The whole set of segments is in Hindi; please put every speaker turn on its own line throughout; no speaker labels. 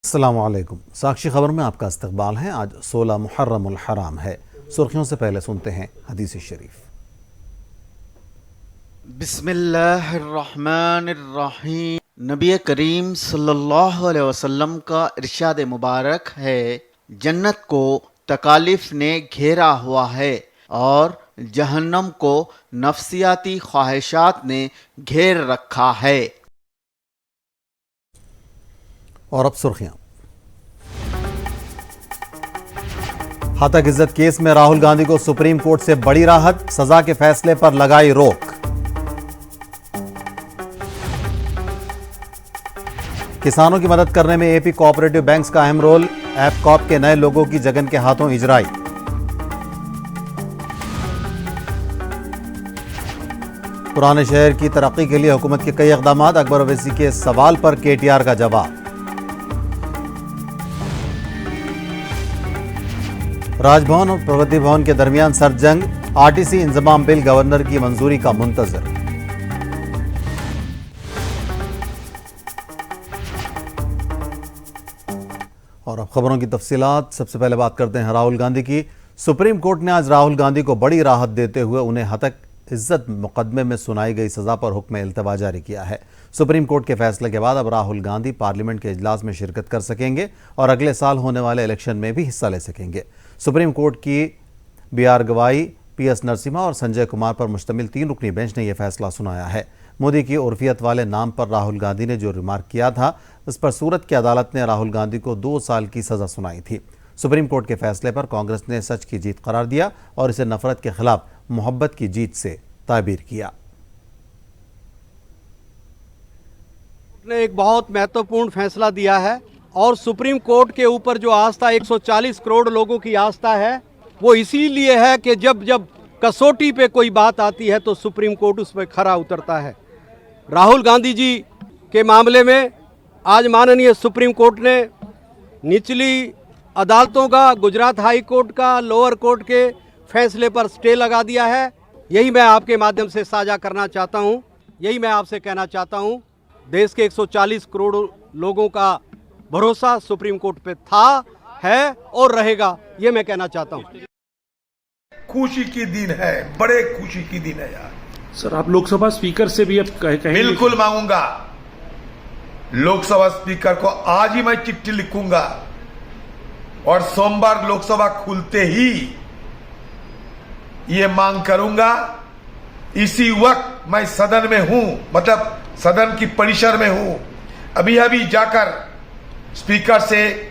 अस्सलामुअलैकुम। साक्षी खबर में आपका इस्तकबाल है। आज 16 मुहर्रमुल हराम है। सुर्खियों से पहले सुनते हैं हदीस शरीफ।
बिस्मिल्लाहिर्रहमानिर्रहीम। नबी करीम सल्लल्लाहु अलैहि वसल्लम का इरशाद मुबारक है, जन्नत को तकालिफ ने घेरा हुआ है और जहन्नम को नफ्सियाती ख्वाहिशात ने घेर रखा है।
और अब सुर्खियां। हतक इज्जत केस में राहुल गांधी को सुप्रीम कोर्ट से बड़ी राहत, सजा के फैसले पर लगाई रोक। किसानों की मदद करने में एपी कोऑपरेटिव बैंक्स का अहम रोल, एपकॉप के नए लोगों की जगन के हाथों इजराई। पुराने शहर की तरक्की के लिए हुकूमत के कई इकदाम, अकबर ओवैसी के सवाल पर केटीआर का जवाब। राजभवन और प्रगति भवन के दरमियान सरजंग, आरटीसी इंजमाम बिल गवर्नर की मंजूरी का मुंतजर। और अब खबरों की तफसीलात। सबसे पहले बात करते हैं राहुल गांधी की। सुप्रीम कोर्ट ने आज राहुल गांधी को बड़ी राहत देते हुए उन्हें हतक इज्जत मुकदमे में सुनाई गई सजा पर हुक्म इल्तवा जारी किया है। सुप्रीम कोर्ट के फैसले के बाद अब राहुल गांधी पार्लियामेंट के इजलास में शिरकत कर सकेंगे और अगले साल होने वाले इलेक्शन में भी हिस्सा ले सकेंगे। सुप्रीम कोर्ट की बीआर गवाई, पीएस नरसिम्हा और संजय कुमार पर मुश्तमिल 3 रुकनी बेंच ने यह फैसला सुनाया है। मोदी की उर्फियत वाले नाम पर राहुल गांधी ने जो रिमार्क किया था, उस पर सूरत की अदालत ने राहुल गांधी को 2 साल की सजा सुनाई थी। सुप्रीम कोर्ट के फैसले पर कांग्रेस ने सच की जीत करार दिया और इसे नफरत के खिलाफ मोहब्बत की जीत से ताबीर किया।
ने एक बहुत महत्वपूर्ण फैसला दिया है और सुप्रीम कोर्ट के ऊपर जो आस्था 140 करोड़ लोगों की आस्था है, वो इसीलिए है कि जब जब कसौटी पे कोई बात आती है तो सुप्रीम कोर्ट उस पर खरा उतरता है। राहुल गांधी जी के मामले में आज माननीय सुप्रीम कोर्ट ने निचली अदालतों का, गुजरात हाई कोर्ट का, लोअर कोर्ट के फैसले पर स्टे लगा दिया है। यही मैं आपके माध्यम से साझा करना चाहता हूं, यही मैं आपसे कहना चाहता हूं। देश के 140 करोड़ लोगों का भरोसा सुप्रीम कोर्ट पे था, है और रहेगा, ये मैं कहना चाहता हूं।
खुशी की दिन है, बड़े खुशी की दिन है यार।
सर, आप लोकसभा स्पीकर से भी अब कहेंगे?
बिल्कुल मांगूंगा। लोकसभा स्पीकर को आज ही मैं चिट्ठी लिखूंगा और सोमवार लोकसभा खुलते ही ये मांग करूंगा। इसी वक्त मैं सदन में हूं, मतलब सदन की परिसर में हूं। अभी अभी जाकर स्पीकर से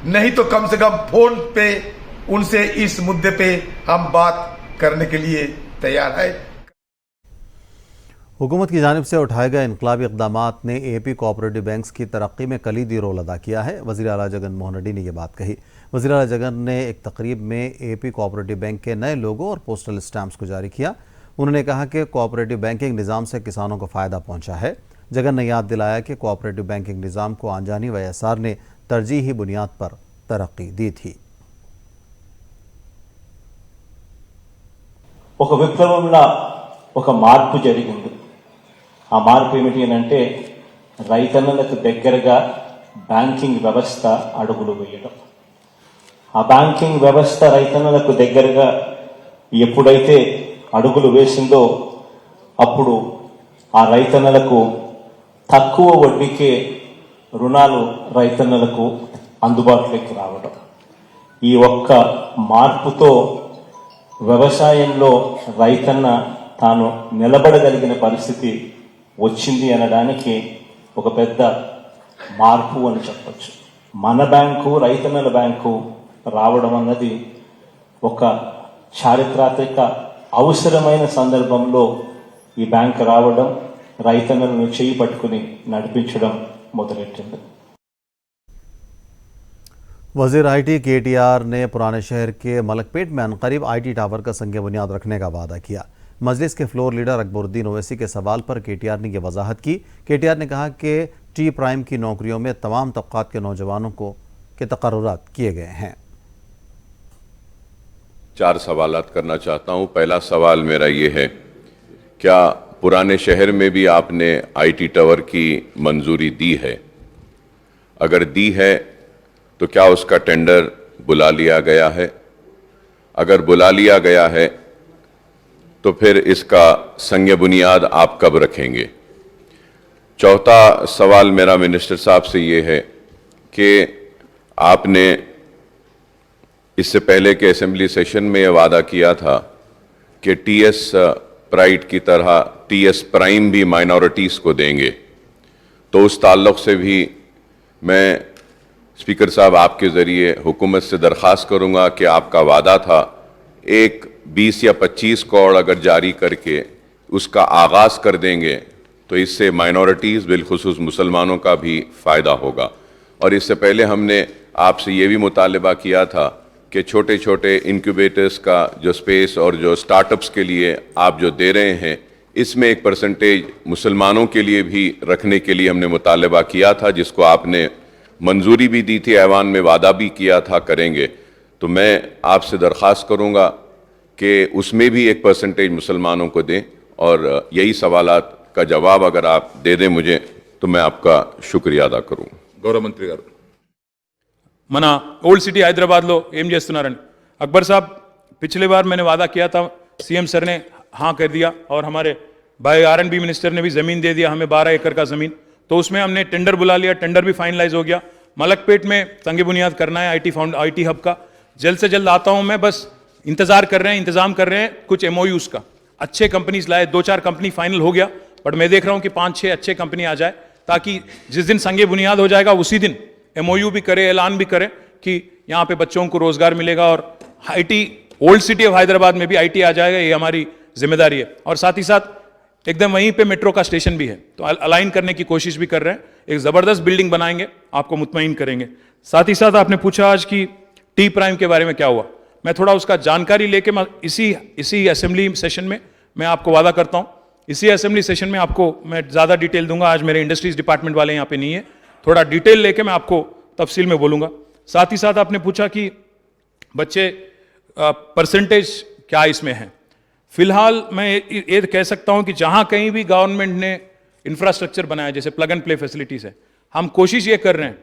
नहीं तो कम से कम फोन पे उनसे इस मुद्दे पे हम बात करने के लिए तैयार है।
हुकूमत की जानिब से उठाए गए इनकलाबी इक़दामात ने एपी कोऑपरेटिव बैंक्स की तरक्की में कलीदी रोल अदा किया है। वज़ीर आला जगन मोहन रेड्डी ने यह बात कही। वज़ीर आला जगन ने एक तकरीब में एपी कोऑपरेटिव बैंक के नए लोगो और पोस्टल स्टैम्प्स को जारी किया। उन्होंने कहा कि कोऑपरेटिव बैंकिंग निज़ाम से किसानों को फ़ायदा पहुँचा है। जगन ने याद दिलाया कि कोऑपरेटिव बैंकिंग निज़ाम को आंजानी व एसार ने तरजीही बुनियाद पर तरक्की दी थी।
ఒక విప్లవంలా ఒక మార్పు జరిగింది. ఆ మార్పు ఏమిటి అంటే రైతన్నలకు దగ్గరగా బ్యాంకింగ్ వ్యవస్థ అడుగులు వేయడం. ఆ బ్యాంకింగ్ వ్యవస్థ రైతన్నలకు దగ్గరగా ఎప్పుడైతే అడుగులు వేసిందో అప్పుడు ఆ రైతన్నలకు తక్కువ వడ్డీకే రుణాలు రైతన్నలకు అందుబాటులోకి రావడం. ఈ ఒక్క మార్పుతో వ్యవసాయంలో రైతన్న తాను నిలబడగలిగిన పరిస్థితి వచ్చింది అనడానికి ఒక పెద్ద మార్పు అని చెప్పచ్చు. మన బ్యాంకు, రైతన్నల బ్యాంకు రావడం అన్నది ఒక చారిత్రాత్మక అవసరమైన సందర్భంలో ఈ బ్యాంక్ రావడం రైతన్నలను చేయి పట్టుకుని నడిపించడం మొదలెట్టింది.
वज़ीर आईटी केटीआर ने पुराने शहर के मलकपेट में अनकरीब आईटी टावर का संग बुनियाद रखने का वादा किया। मजलिस के फ्लोर लीडर अकबरुद्दीन ओवैसी के सवाल पर केटीआर ने यह वजाहत की। केटीआर ने कहा कि टी प्राइम की नौकरियों में तमाम तबक़ात के नौजवानों को के तकर्रुरात किए गए हैं।
4 सवालात करना चाहता हूं। पहला सवाल मेरा ये है, क्या पुराने शहर में भी आपने आईटी टावर की मंजूरी दी है? अगर दी है तो क्या उसका टेंडर बुला लिया गया है? अगर बुला लिया गया है तो फिर इसका संग बुनियाद आप कब रखेंगे? चौथा सवाल मेरा मिनिस्टर साहब से ये है कि आपने इससे पहले के असेंबली सेशन में यह वादा किया था कि टीएस प्राइड की तरह टीएस प्राइम भी माइनॉरिटीज़ को देंगे, तो उस ताल्लुक़ से भी मैं स्पीकर साहब आपके ज़रिए हुकूमत से दरख्वास्त करूँगा कि आपका वादा था एक 20 या 25 करोड़ अगर जारी करके उसका आगाज़ कर देंगे तो इससे माइनॉरिटीज़ बिलखुसूस मुसलमानों का भी फ़ायदा होगा। और इससे पहले हमने आपसे ये भी मुतालबा किया था कि छोटे छोटे इंक्यूबेटर्स का जो स्पेस और जो स्टार्टअप्स के लिए आप जो दे रहे हैं, इसमें एक परसेंटेज मुसलमानों के लिए भी रखने के लिए हमने मुतालबा किया था, जिसको आपने मंजूरी भी दी थी, ऐवान में वादा भी किया था करेंगे। तो मैं आपसे दरख्वास्त करूँगा कि उसमें भी एक परसेंटेज मुसलमानों को दें, और यही सवालात का जवाब अगर आप दे दें मुझे तो मैं आपका शुक्रिया अदा करूँ।
గౌరవ మంత్రి గారు
మన ओल्ड सिटी हैदराबाद लो एम చేస్తున్నారని अकबर साहब, पिछले बार मैंने वादा किया था, सीएम सर ने हाँ कर दिया और हमारे भाई आरएनबी मिनिस्टर ने भी ज़मीन दे दिया हमें 12 एकड़ का ज़मीन, तो उसमें हमने टेंडर बुला लिया, टेंडर भी फाइनलाइज हो गया। मलकपेट में तंग बुनियाद करना है आईटी हब का, जल्द से जल्द आता हूँ मैं, बस इंतजार कर रहे हैं, इंतजाम कर रहे हैं कुछ MOUs का। अच्छे कंपनीज लाए, 2-4 कंपनी फाइनल हो गया, बट मैं देख रहा हूँ कि 5-6 अच्छे कंपनी आ जाए, ताकि जिस दिन संगे बुनियाद हो जाएगा उसी दिन MOU भी करे, ऐलान भी करे कि यहाँ पे बच्चों को रोजगार मिलेगा और IT old city of Hyderabad में भी IT आ जाएगा। ये हमारी जिम्मेदारी है। और साथ ही साथ एकदम वहीं पे मेट्रो का स्टेशन भी है, तो अलाइन करने की कोशिश भी कर रहे हैं, एक ज़बरदस्त बिल्डिंग बनाएंगे, आपको मुतमईन करेंगे। साथ ही साथ आपने पूछा आज कि टी प्राइम के बारे में क्या हुआ, मैं थोड़ा उसका जानकारी लेके मैं इसी असेंबली सेशन में मैं आपको वादा करता हूँ, इसी असेंबली सेशन में आपको मैं ज़्यादा डिटेल दूंगा। आज मेरे इंडस्ट्रीज डिपार्टमेंट वाले यहाँ पे नहीं है, थोड़ा डिटेल लेके मैं आपको तफसील में बोलूँगा। साथ ही साथ आपने पूछा कि बच्चे परसेंटेज क्या इसमें है। फिलहाल मैं ये कह सकता हूँ कि जहाँ कहीं भी गवर्नमेंट ने इंफ्रास्ट्रक्चर बनाया, जैसे प्लग एंड प्ले फैसिलिटीज़ है, हम कोशिश ये कर रहे हैं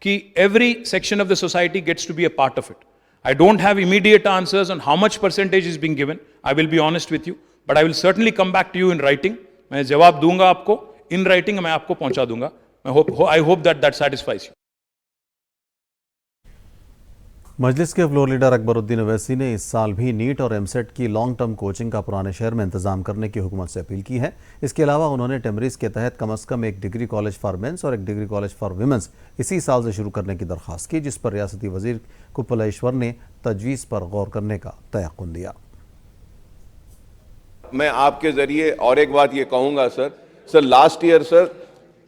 कि every section of the society gets to be a part of it. I don't have immediate answers on how much percentage is being given. I will be honest with you, but I will certainly come back to you in writing. मैं जवाब दूंगा आपको in writing, मैं आपको पहुंचा दूंगा। I hope that satisfies you.
मजलिस के फ्लोर लीडर अकबरुद्दीन अवैसी ने इस साल भी नीट और एमसेट की लॉन्ग टर्म कोचिंग का पुराने शहर में इंतजाम करने की हुकूमत से अपील की है। इसके अलावा उन्होंने टेमरीज के तहत कम अज़ कम एक डिग्री कॉलेज फॉर मेंस और एक डिग्री कॉलेज फॉर विमेंस इसी साल से शुरू करने की दरख्वास्त की, जिस पर रियासती वजीर कुप्पलेश्वर ने तजवीज़ पर गौर करने का तयक़ुन दिया।
मैं आपके जरिए और एक बात ये कहूँगा sir, last year sir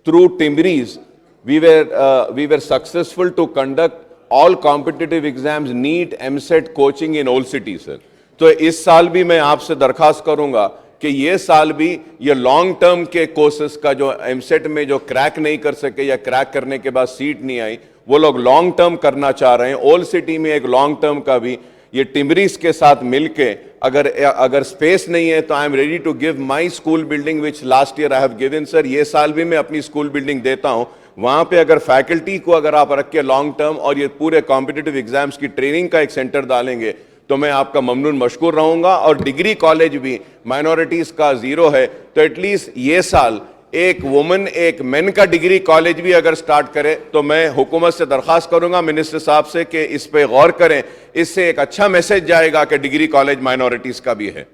through टिमरीज we were successful to conduct all competitive exams NEET EAMCET coaching in old city sir. तो इस साल भी मैं आपसे दरखास्त करूंगा कि ये साल भी ये लॉन्ग टर्म के कोर्सेज का जो एमसेट में जो क्रैक नहीं कर सके या क्रैक करने के बाद सीट नहीं आई, वो लोग लॉन्ग टर्म करना चाह रहे हैं। ओल्ड सिटी में एक लॉन्ग टर्म का भी ये टिमरीज के साथ मिलके अगर स्पेस नहीं है तो I am ready to give my school building which last year I have given sir. ये साल भी मैं अपनी स्कूल बिल्डिंग देता हूं, वहां पे अगर फैकल्टी को अगर आप रख के लॉन्ग टर्म और ये पूरे कॉम्पिटिटिव एग्जाम्स की ट्रेनिंग का एक सेंटर डालेंगे तो मैं आपका ममनून मशकूर रहूंगा। और डिग्री कॉलेज भी माइनॉरिटीज का 0 है, तो एटलीस्ट ये साल एक वुमन एक मेन का डिग्री कॉलेज भी अगर स्टार्ट करे तो मैं हुकूमत से दरखास्त करूंगा मिनिस्टर साहब से कि इस पे गौर करें। इससे एक अच्छा मैसेज जाएगा कि डिग्री कॉलेज माइनॉरिटीज का भी है।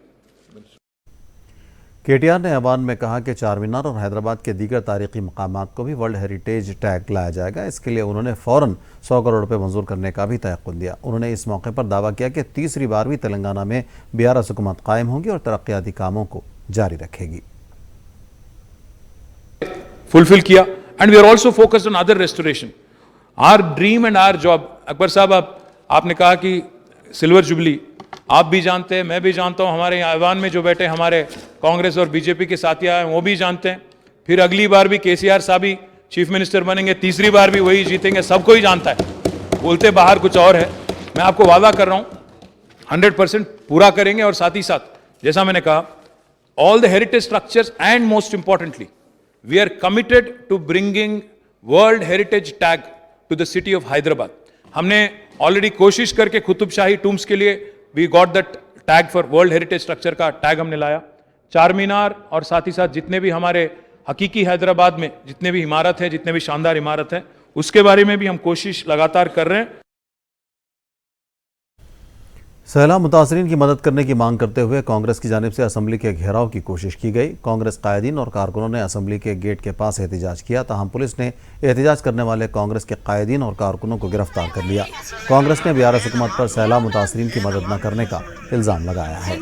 KTR ने ऐवान में कहा कि चार मीनार और हैदराबाद के दीगर तारीखी मकामात को भी वर्ल्ड हेरिटेज टैग लाया जाएगा। इसके लिए उन्होंने फ़ौरन 100 करोड़ रुपये मंजूर करने का भी तयक़ुन दिया। उन्होंने इस मौके पर दावा किया कि तीसरी बार भी तेलंगाना में BRS हुकूमत कायम होगी और तरक्याती कामों को जारी रखेगी।
फुलफिल किया and we are also focused on other restoration. Our dream and our job. Akbar साहब, आपने कहा कि सिल्वर जुबली, आप भी जानते हैं, मैं भी जानता हूं, हमारे यहाँ ऐवान में जो बैठे हमारे कांग्रेस और बीजेपी के साथियां हैं वो भी जानते हैं। फिर अगली बार भी KCR साहब ही चीफ मिनिस्टर बनेंगे, तीसरी बार भी वही जीतेंगे, सबको ही जानता है। बोलते बाहर कुछ और है। मैं आपको वादा कर रहा हूं 100% पूरा करेंगे। और साथ ही साथ जैसा मैंने कहा, all the heritage structures and most importantly we are committed to bringing world heritage tag to the city of Hyderabad. हमने ऑलरेडी कोशिश करके कुतुब शाही टूम्स के लिए we got the tag for world heritage structure का टैग हमने लाया। चार मीनार और साथ ही साथ जितने भी हमारे हकीकी हैदराबाद में जितने भी इमारत है, जितने भी शानदार इमारत है, उसके बारे में भी हम कोशिश लगातार कर रहे हैं।
सैलाब मुतासरीन की मदद करने की मांग करते हुए कांग्रेस की जानिब से असम्बली के घेराव की कोशिश की गई। कांग्रेस कायदीन और कारकुनों ने असम्बली के गेट के पास एहतजाज किया, ताहम पुलिस ने एहतजाज करने वाले कांग्रेस के कायदीन और कारकुनों को गिरफ्तार कर लिया। कांग्रेस ने बीआरएस हुकूमत पर सैलाब मुतासरीन की मदद न करने का इल्ज़ाम लगाया है।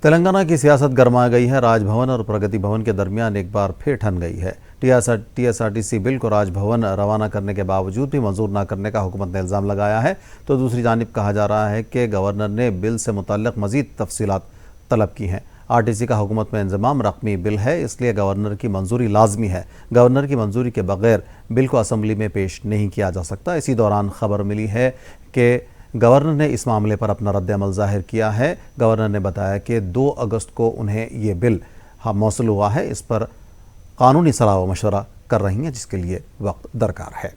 तेलंगाना की सियासत गरमा गई है। राजभवन और प्रगति भवन के दरमियान एक बार फिर ठन गई है। टीएसआरटीसी बिल को राजभवन रवाना करने के बावजूद भी मंजूर न करने का हुकूमत ने इल्ज़ाम लगाया है, तो दूसरी जानिब कहा जा रहा है कि गवर्नर ने बिल से मुतल्लिक़ मज़ीद तफसीलात तलब की हैं। आरटीसी का हुकूमत में इंज़माम रकमी बिल है, इसलिए गवर्नर की मंजूरी लाजमी है। गवर्नर की मंजूरी के बगैर बिल को असम्बली में पेश नहीं किया जा सकता। इसी दौरान खबर मिली है कि गवर्नर ने इस मामले पर अपना रद्द-ए-अमल ज़ाहिर किया है। गवर्नर ने बताया कि 2 अगस्त को उन्हें ये बिल मौसूल हुआ है। इस पर कानूनी सलाह व मशवरा कर रही हैं, जिसके लिए वक्त दरकार है।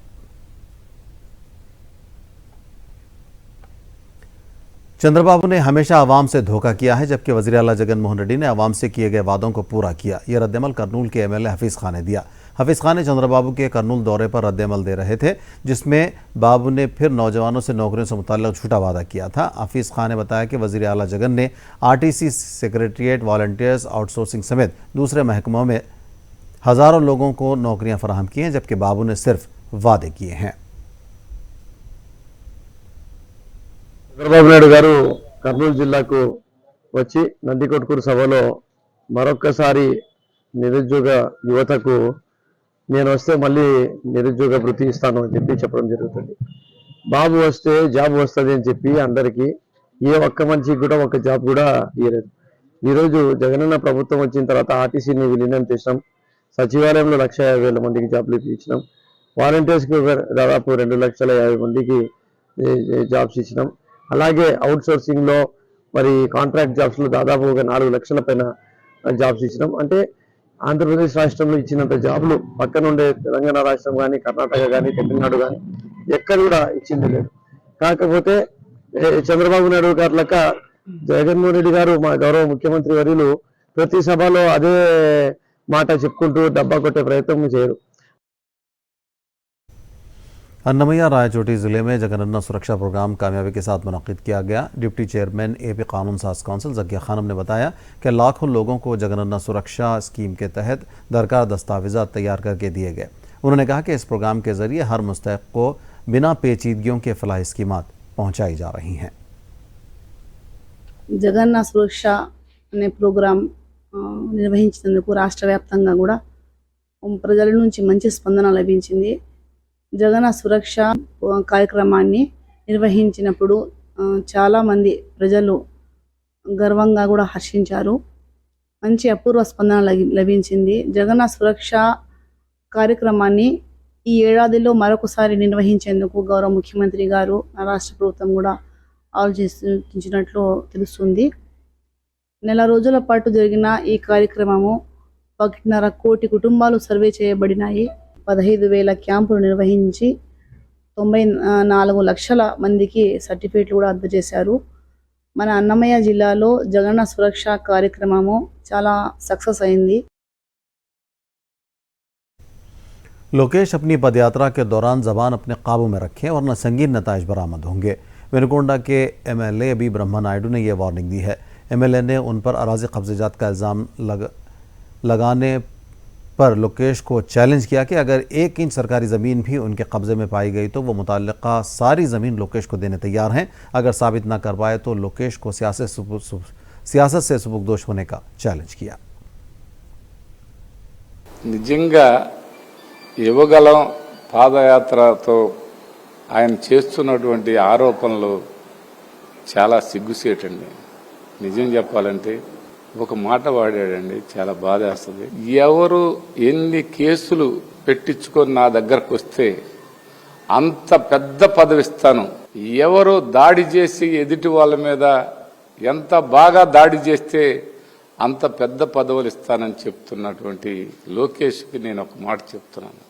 चंद्रबाबू ने हमेशा आवाम से धोखा किया है, जबकि वज़ीर आला जगन मोहन रेड्डी ने आवाम से किए गए वादों को पूरा किया। यह रद्द-ए-अमल करनूल के एमएलए हफीज़ खान ने दिया। हफीज़ खान ने चंद्रबाबू के करनूल दौरे पर रद्द-ए-अमल दे रहे थे, जिसमें बाबू ने फिर नौजवानों से नौकरियों से मुतल्लिक़ झूठा वादा किया था। हफीज़ खान ने बताया कि वज़ीर आला जगन ने आरटीसी सेक्रेटरीट, वॉलंटियर्स, आउटसोर्सिंग समेत दूसरे महकमों में हज़ारों लोगों को नौकरियां फराहम की हैं, जबकि बाबू ने सिर्फ वादे किए हैं।
చంద్రబాబు నాయుడు గారు కర్నూలు జిల్లాకు వచ్చి నందికొట్కూరు సభలో మరొక్కసారి నిరుద్యోగ యువతకు నేను వస్తే మళ్ళీ నిరుద్యోగ వృత్తి ఇస్తాను అని చెప్పడం జరుగుతుంది. బాబు వస్తే జాబ్ వస్తుంది అని చెప్పి అందరికీ ఏ ఒక్క మనిషికి కూడా ఒక జాబ్ కూడా ఇవ్వలేదు. ఈరోజు జగనన్న ప్రభుత్వం వచ్చిన తర్వాత ఆర్టీసీని విలీనం చేసినాం. సచివాలయంలో 1,50,000 మందికి జాబ్లు ఇచ్చినాం. వాలంటీర్స్కి దాదాపు 2,50,000 మందికి జాబ్స్ ఇచ్చినాం. అలాగే అవుట్ సోర్సింగ్ లో మరి కాంట్రాక్ట్ జాబ్స్ లో దాదాపు 4 లక్షల పైన జాబ్స్ ఇచ్చినాం. అంటే ఆంధ్రప్రదేశ్ రాష్ట్రంలో ఇచ్చినంత జాబ్లు పక్కన ఉండే తెలంగాణ రాష్ట్రం కానీ, కర్ణాటక కానీ, తమిళనాడు కానీ ఎక్కడ కూడా ఇచ్చింది లేదు. కాకపోతే చంద్రబాబు నాయుడు గారు లెక్క జగన్మోహన్ రెడ్డి గారు మా గౌరవ ముఖ్యమంత్రి వర్యులు ప్రతి సభలో అదే మాట చెప్పుకుంటూ డబ్బా కొట్టే ప్రయత్నం చేయరు.
अन्नमैया रायचोटी ज़िले में जगनन्ना सुरक्षा प्रोग्राम कामयाबी के साथ मुनक़िद किया गया। डिप्टी चेयरमैन एपी कानून साज काउंसिल ज़किया खानम ने बताया कि लाखों लोगों को जगनन्ना सुरक्षा स्कीम के तहत दरकार दस्तावेज़ात तैयार करके दिए गए। उन्होंने कहा कि इस प्रोग्राम के ज़रिए हर मुस्तहिक़ को बिना पेचीदगियों के फलाही स्कीमात पहुँचाई जा रही हैं।
జగనన్న సురక్ష అనే ప్రోగ్రాం నిర్వహించినందుకు రాష్ట్ర వ్యాప్తంగా కూడా ప్రజల నుంచి మంచి స్పందన లభించింది. జగనన్న సురక్ష కార్యక్రమాన్ని నిర్వహించినప్పుడు చాలా మంది ప్రజలు గర్వంగా కూడా హర్షించారు. మంచి అపూర్వ స్పందన లభించింది. జగనన్న సురక్ష కార్యక్రమాన్ని ఈ ఏడాదిలో మరొకసారి నిర్వహించేందుకు గౌరవ ముఖ్యమంత్రి గారు, రాష్ట్ర ప్రభుత్వం కూడా ఆలోచించినట్లు తెలుస్తుంది. నెల రోజుల పాటు జరిగిన ఈ కార్యక్రమము 1.5 కోటి కుటుంబాలు సర్వే చేయబడినాయి. 15,000 క్యాంపులు నిర్వహించి 94 లక్షల మందికి సర్టిఫికేట్లు కూడా అందజేశారు. మన అన్నమయ్య జిల్లాలో జగనన్న సురక్ష కార్యక్రమము చాలా సక్సెస్ అయింది.
लोकेश अपनी पदयात्रा के दौरान ज़बान अपने काबू में रखें वरना संगीन नताइज बरामद होंगे। विनुकोंडा के एमएलए बी ब्रह्मा नायडू ने यह वार्निंग दी है। एमएलए ने उन पर अराज़ी कब्ज़ात का इल्ज़ाम लगाने पर लोकेश को चैलेंज किया कि अगर 1 इंच सरकारी ज़मीन भी उनके कब्ज़े में पाई गई तो वो मुताल्लिक़ा सारी ज़मीन लोकेश को देने तैयार हैं। अगर साबित ना कर पाए तो लोकेश को सियासत से सुबुकदोश होने का चैलेंज किया।
నిజంగా యువగలం పాదయాత్రతో ఆయన చేస్తున్నటువంటి ఆరోపణలు చాలా సిగ్గుసేటండి. నిజం చెప్పాలంటే ఒక మాట వాడాడండి, చాలా బాధేస్తుంది. ఎవరు ఎన్ని కేసులు పెట్టించుకొని నా దగ్గరకు వస్తే అంత పెద్ద పదవి ఇస్తాను, ఎవరు దాడి చేసి ఎదుటి వాళ్ళ మీద ఎంత బాగా దాడి చేస్తే అంత పెద్ద పదవులు ఇస్తానని చెప్తున్నటువంటి లోకేష్కి నేను ఒక మాట చెప్తున్నాను.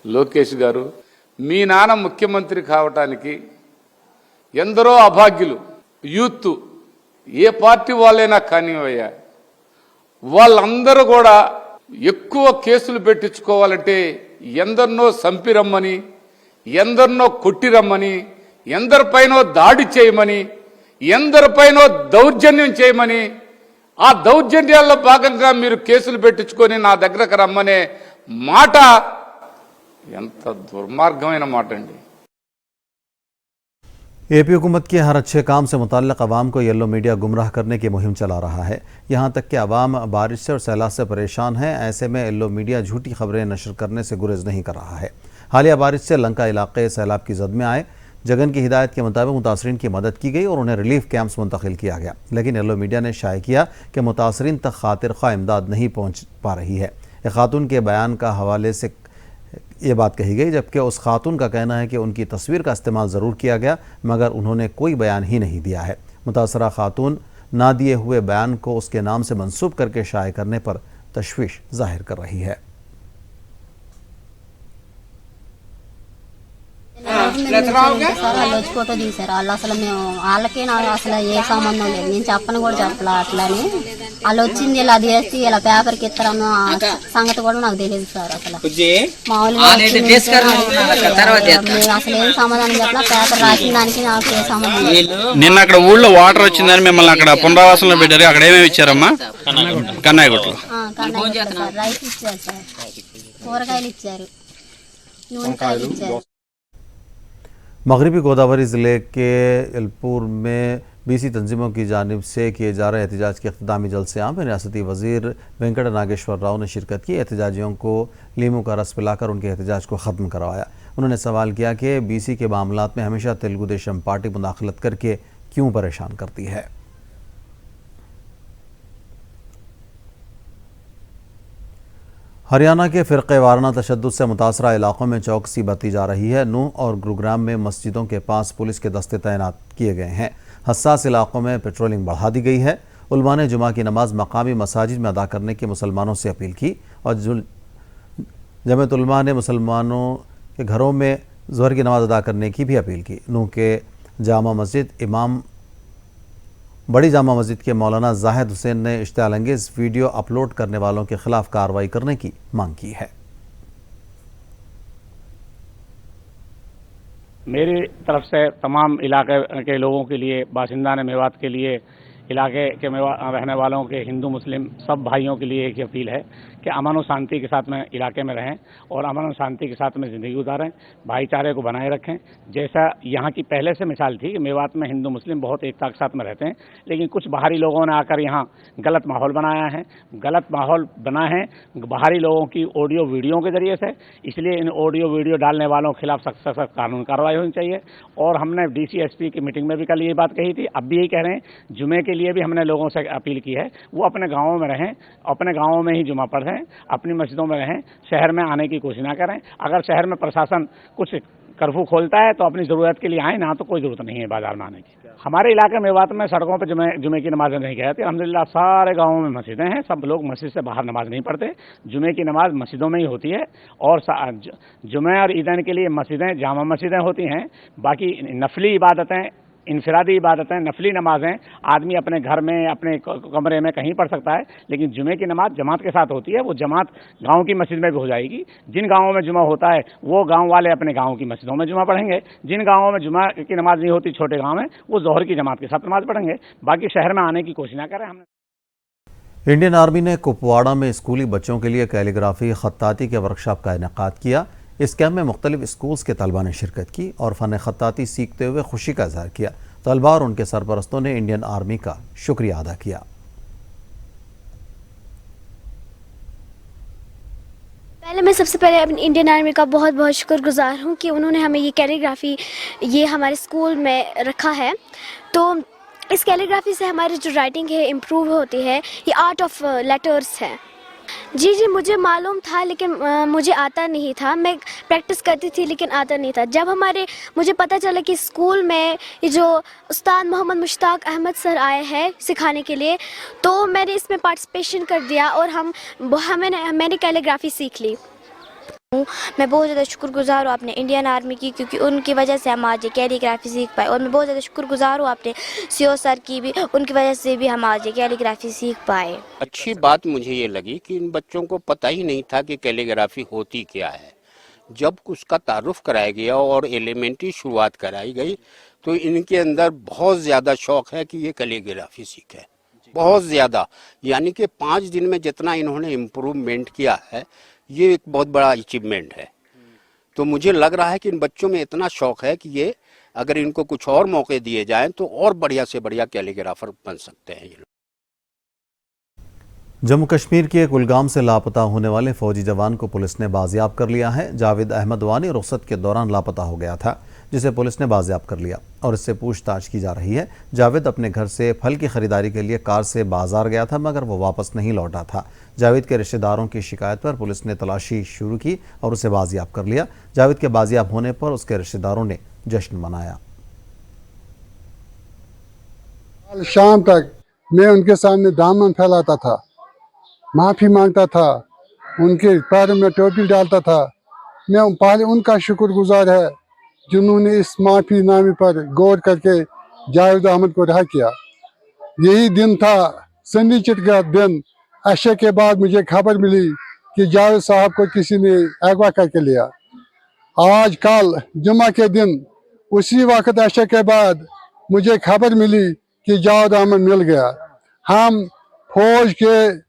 లోకేష్ గారు, మీ నాన్న ముఖ్యమంత్రి కావటానికి ఎందరో అభాగ్యులు యూత్ ఏ పార్టీ వాళ్ళైనా కానివయ్యా, వాళ్ళందరూ కూడా ఎక్కువ కేసులు పెట్టించుకోవాలంటే ఎందరినో సంపిరమ్మని, ఎందరినో కొట్టిరమ్మని, ఎందరిపైనో దాడి చేయమని, ఎందరిపైనో దౌర్జన్యం చేయమని, ఆ దౌర్జన్యాల్లో భాగంగా మీరు కేసులు పెట్టించుకొని నా దగ్గరకు రమ్మనే మాట ఎంత దుర్మార్గమైన మాట అండి.
एपी हुकूमत के हर अच्छे काम से मुताल्लिक़ अवाम को येलो मीडिया गुमराह करने की मुहिम चला रहा है। यहाँ तक कि अवाम बारिश से और सैलाब से परेशान है। ऐसे में येलो मीडिया झूठी खबरें नशर करने से गुरेज नहीं कर रहा है। हालिया बारिश से लंका इलाके सैलाब की जद में आए। जगन की हिदायत के मुताबिक मुतासरीन की मदद की गई और उन्हें रिलीफ कैंप्स मुंतकिल किया गया, लेकिन येलो मीडिया ने शाये किया कि मुतासरीन तक खातिर ख्वाह इमदाद नहीं पहुँच पा रही है। एक खातून के बयान का हवाले से ये बात कही गई, जबकि उस खातून का कहना है कि उनकी तस्वीर का इस्तेमाल ज़रूर किया गया मगर उन्होंने कोई बयान ही नहीं दिया है। मुतासरा खातून ना दिए हुए बयान को उसके नाम से मंसूब करके शाये करने पर तशवीश जाहिर कर रही है।
ఫోటో తీశారు వాళ్ళు. అసలు మేము వాళ్ళకే నాకు అసలు ఏ సంబంధం లేదు. నేను చెప్పను కూడా చెప్పలా. అట్లని వాళ్ళు వచ్చింది ఇలా చేస్తే ఇలా పేపర్కి ఇస్తారన్న సంగతి కూడా నాకు తెలియదు సార్. అసలు మామూలుగా అసలు ఏం సమాధానం చెప్పలా. పేపర్ రాసిన దానికి నాకు ఏ సంబంధం లేదు.
నిన్న అక్కడ ఊళ్ళో వాటర్ వచ్చిందని మిమ్మల్ని అక్కడ పునరావాసంలో పెట్టారు. అక్కడ ఏమేమి ఇచ్చారమ్మా? కన్నాయగుట్టలో
సార్ రైస్ ఇచ్చారు సార్, కూరగాయలు ఇచ్చారు, నూనెకాయలు ఇచ్చారు.
मगरबी गोदावरी ज़िले के एलपुर में बीसी तंजीमों की जानिब से किए जा रहे एहतजाज के इख्तितामी जलसे आम में रियासती वज़ीर वेंकट नागेश्वर राव ने शिरकत की। एहतजाजियों को लीमू का रस पिलाकर उनके एहतजाज को ख़त्म करवाया। उन्होंने सवाल किया कि बीसी के मामलात में हमेशा तेलुगु देशम पार्टी मुदाखलत करके क्यों परेशान करती है। हरियाणा के फ़िरक़े वाराना तशद्दुद से मुतासरा इलाक़ों में चौकसी बरती जा रही है। नूह और गुरुग्राम में मस्जिदों के पास पुलिस के दस्ते तैनात किए गए हैं। हसास इलाक़ों में पेट्रोलिंग बढ़ा दी गई है। उलमा ने जुमा की नमाज मकामी मसाजिद में अदा करने की मुसलमानों से अपील की और जमात उलमा ने मुसलमानों के घरों में ज़ोहर की नमाज अदा करने की भी अपील की। नूह के जामा मस्जिद इमाम बड़ी जामा मस्जिद के मौलाना जाहिद हुसैन ने इश्तियाल अंगेज़ वीडियो अपलोड करने वालों के खिलाफ कार्रवाई करने की मांग की है।
मेरी तरफ से तमाम इलाके के लोगों के लिए, बासिंदा ने मेवात के लिए, इलाके के रहने वालों के हिंदू मुस्लिम सब भाइयों के लिए एक अपील है कि अमन और शांति के साथ में इलाके में रहें और अमन और शांति के साथ में ज़िंदगी गुजारें, भाईचारे को बनाए रखें। जैसा यहाँ की पहले से मिसाल थी कि मेवात में हिंदू मुस्लिम बहुत एकता के साथ में रहते हैं, लेकिन कुछ बाहरी लोगों ने आकर यहाँ गलत माहौल बनाया है। गलत माहौल बना है बाहरी लोगों की ऑडियो वीडियो के जरिए से, इसलिए इन ऑडियो वीडियो डालने वालों के खिलाफ सख्त सख्त कानून कार्रवाई होनी चाहिए। और हमने DCSP की मीटिंग में भी कल ये बात कही थी, अब भी यही कह रहे हैं। जुमे के लिए भी हमने लोगों से अपील की है, वो अपने गाँवों में रहें, अपने गाँवों में ही जुमा पढ़ें, अपनी मस्जिदों में रहें, शहर में आने की कोशिश ना करें। अगर शहर में प्रशासन कुछ कर्फ्यू खोलता है तो अपनी ज़रूरत के लिए आए, ना तो कोई ज़रूरत नहीं है बाजार में आने की। हमारे इलाके मेवात में सड़कों पर जुमे की नमाज़ नहीं कहती। अल्हम्दुलिल्लाह सारे गाँवों में मस्जिदें हैं, सब लोग मस्जिद से बाहर नमाज नहीं पढ़ते, जुमे की नमाज मस्जिदों में ही होती है। और जुमे और ईदैन के लिए मस्जिदें जामा मस्जिदें होती हैं। बाकी नफली इबादतें, इनफरादी इबादतें, नफली नमाजें आदमी अपने घर में, अपने कमरे में कहीं पढ़ सकता है, लेकिन जुमे की नमाज जमात के साथ होती है। वो जमात गांव की मस्जिद में भी हो जाएगी। जिन गांवों में जुमा होता है वो गांव वाले अपने गांव की मस्जिदों में जुमा पढ़ेंगे। जिन गांवों में जुमा की नमाज नहीं होती, छोटे गांव में, वो जोहर की जमात के साथ नमाज पढ़ेंगे। बाकी शहर में आने की कोशिश ना करें। हमने
इंडियन आर्मी ने कुपवाड़ा में स्कूली बच्चों के लिए कैलीग्राफी खत्ताती के वर्कशॉप का इनेकाद किया। इस कैम्प में मुख्तलिफ स्कूल्स के तलबा ने शिरकत की और फ़न खत्ताती सीखते हुए खुशी का इज़हार किया। तलबा और उनके सरपरस्तों ने इंडियन आर्मी का शुक्रिया अदा किया।
पहले मैं सबसे पहले इंडियन आर्मी का बहुत बहुत शुक्रगुजार हूँ कि उन्होंने हमें ये कैलीग्राफी ये हमारे स्कूल में रखा है। तो इस कैलीग्राफी से हमारी जो राइटिंग है इम्प्रूव होती है। ये आर्ट ऑफ लेटर्स है, जी मुझे मालूम था, लेकिन मुझे आता नहीं था। मैं प्रैक्टिस करती थी लेकिन आता नहीं था। जब मुझे पता चला कि स्कूल में ये जो उस्ताद मोहम्मद मुश्ताक अहमद सर आए हैं सिखाने के लिए, तो मैंने इसमें पार्टिसिपेशन कर दिया और मैंने कैलीग्राफी सीख ली।
मैं बहुत ज़्यादा शुक्रगुजार हूँ अपने इंडियन आर्मी की, क्योंकि उनकी वजह से हम आज ये कैलीग्राफी सीख पाए। और मैं बहुत ज़्यादा शुक्रगुजार हूँ अपने सीओ सर की भी, उनकी वजह से भी हम आज ये कैलीग्राफी सीख पाए।
अच्छी बात मुझे ये लगी कि इन बच्चों को पता ही नहीं था कि कैलीग्राफी होती क्या है। जब उसका तारुफ कराया गया और एलिमेंट्री शुरुआत कराई गई तो इनके अंदर बहुत ज़्यादा शौक़ है कि ये कैलीग्राफी सीखे, बहुत ज़्यादा। यानी कि 5 दिन में जितना इन्होंने इम्प्रूवमेंट किया है, ये एक बहुत बड़ा अचीवमेंट है। तो मुझे लग रहा है कि इन बच्चों में इतना शौक़ है कि ये अगर इनको कुछ और मौके दिए जाएं तो और बढ़िया से बढ़िया कैलीग्राफर बन सकते हैं ये लोग।
जम्मू कश्मीर के कुलगाम से लापता होने वाले फौजी जवान को पुलिस ने बाजियाब कर लिया है। जावेद अहमद वानी रुखसत के दौरान लापता हो गया था, जिसे पुलिस ने बाजियाब कर लिया और इससे पूछताछ की जा रही है। जावेद अपने घर से फल की खरीदारी के लिए कार से बाजार गया था, मगर वो वापस नहीं लौटा था। जावेद के रिश्तेदारों की शिकायत पर पुलिस ने तलाशी शुरू की और उसे बाजियाब कर लिया। जावेद के बाजियाब होने पर उसके रिश्तेदारों ने जश्न मनाया।
शाम तक मैं उनके सामने दामन फैलाता था, माफ़ी मांगता था, उनके पैरों में टोपी डालता था। मैं पहले उनका शुक्रगुजार है जिन्होंने इस माफ़ी नामे पर गौर करके जावेद अहमद को रिहा किया। यही दिन था सन्नीचर का दिन। अशे के बाद मुझे खबर मिली कि जावेद साहब को किसी ने अगवा करके लिया। आज कल जुमा के दिन उसी वक्त अशे के बाद मुझे खबर मिली कि जावेद अहमद मिल गया। हम फौज के,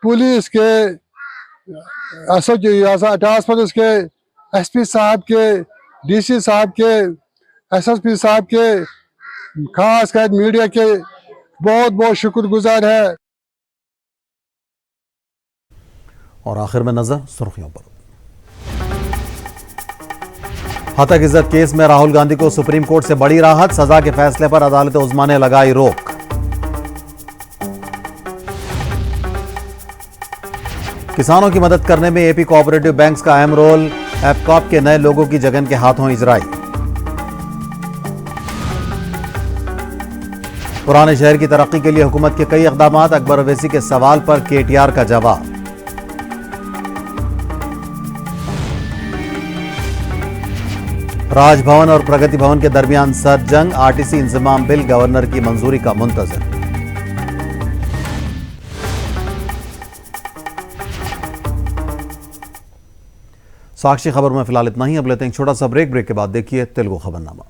पुलिस के, टास्क फोर्स के, एसपी साहब के, डीसी साहब के, एसएसपी साहब के, खास कर मीडिया के बहुत बहुत शुक्रगुजार है।
और आखिर में नजर सुर्खियों पर। हतक इज्जत केस में राहुल गांधी को सुप्रीम कोर्ट से बड़ी राहत, सजा के फैसले पर अदालत उज़्मा ने लगाई रोक। किसानों की मदद करने में एपी कोऑपरेटिव बैंक्स का अहम रोल, एपकॉप के नए लोगों की जगन के हाथों इजराई। पुराने शहर की तरक्की के लिए हुकूमत के कई इक़दामात, अकबर अवैसी के सवाल पर केटीआर का जवाब। राजभवन और प्रगति भवन के दरमियान सर्द जंग, आरटीसी इंजमाम बिल गवर्नर की मंजूरी का मुंतजर। साक्षी खबर में फिलहाल इतना ही। अब लेते हैं छोटा सा ब्रेक के बाद देखिए तेलुगु खबरनामा।